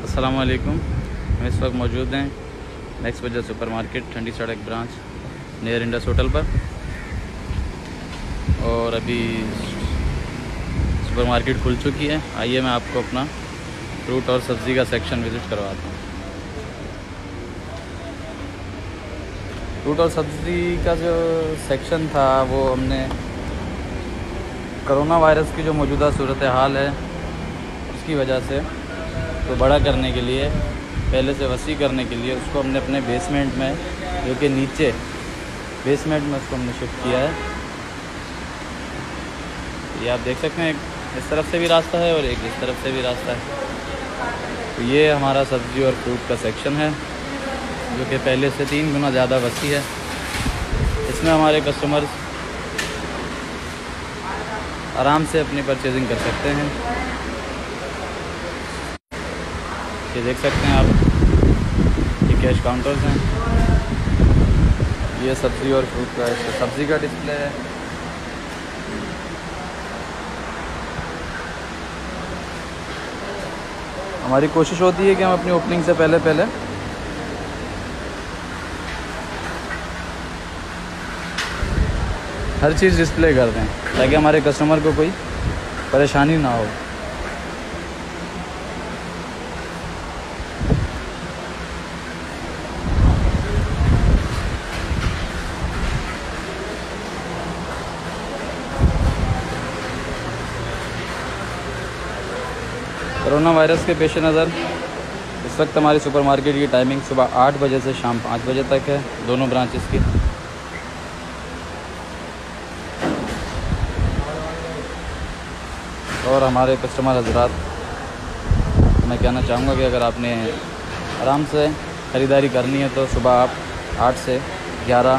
अस्सलाम वालेकुम। हम इस वक्त मौजूद हैं नेक्स्ट वजह सुपर मार्केट, ठंडी सड़क ब्रांच नियर इंडस होटल पर। और अभी सुपर मार्केट खुल चुकी है। आइए मैं आपको अपना फ्रूट और सब्ज़ी का सेक्शन विज़िट करवाता हूँ। फ्रूट और सब्ज़ी का जो सेक्शन था वो हमने कोरोना वायरस की जो मौजूदा सूरत हाल है उसकी वजह से तो बड़ा करने के लिए, पहले से वसी करने के लिए उसको हमने अपने बेसमेंट में, जो कि नीचे बेसमेंट में उसको हमने शिफ्ट किया है। ये आप देख सकते हैं, इस तरफ से भी रास्ता है और एक इस तरफ से भी रास्ता है। तो ये हमारा सब्ज़ी और फ्रूट का सेक्शन है जो कि पहले से 3 गुना ज़्यादा वसी है। इसमें हमारे कस्टमर्स आराम से अपनी परचेजिंग कर सकते हैं। ये देख सकते हैं आप, ये कैश काउंटर्स हैं। ये सब्ज़ी और फ्रूट का, सब्ज़ी का डिस्प्ले है। हमारी कोशिश होती है कि हम अपनी ओपनिंग से पहले हर चीज़ डिस्प्ले कर दें ताकि हमारे कस्टमर को कोई परेशानी ना हो। कोरोना वायरस के पेश नज़र इस वक्त हमारी सुपर मार्केट की टाइमिंग सुबह 8 बजे से शाम 5 बजे तक है, दोनों ब्रांचेस की। और हमारे कस्टमर हजरात, मैं कहना चाहूँगा कि अगर आपने आराम से ख़रीदारी करनी है तो सुबह आप 8 से 11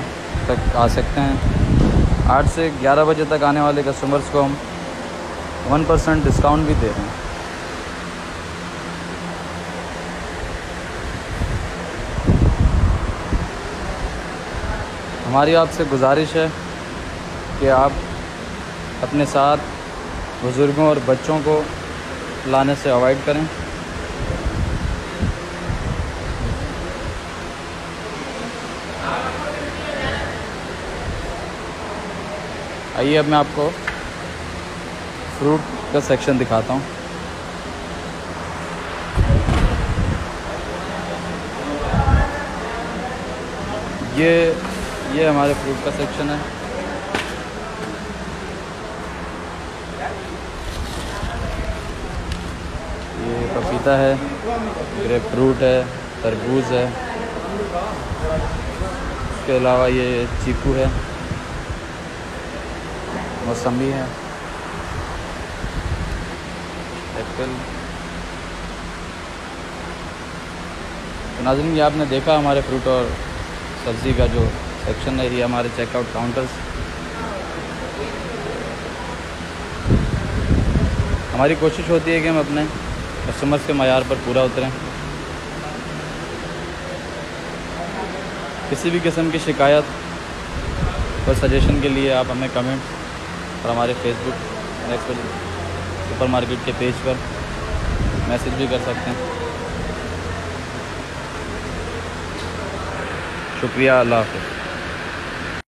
तक आ सकते हैं। 8 से 11 बजे तक आने वाले कस्टमर्स को हम 1% डिस्काउंट भी दे रहे हैं। हमारी आपसे गुजारिश है कि आप अपने साथ बुज़ुर्गों और बच्चों को लाने से अवॉइड करें। आइए अब मैं आपको फ्रूट का सेक्शन दिखाता हूँ। ये हमारे फ्रूट का सेक्शन है। ये पपीता है, ग्रेप फ्रूट है, तरबूज है, इसके अलावा ये चीकू है, मौसमी है, एप्पल। तो नाज़रीन, ये आपने देखा हमारे फ्रूट और सब्ज़ी का जो सेक्शन है। ये हमारे चेकआउट काउंटर्स। हमारी कोशिश होती है कि हम अपने कस्टमर्स के मयार पर पूरा उतरें। किसी भी किस्म की शिकायत और सजेशन के लिए आप हमें कमेंट और हमारे फेसबुक नेक्स्ट सुपर मार्केट के पेज पर मैसेज भी कर सकते हैं। शुक्रिया, अल्लाह हाफ़िज़।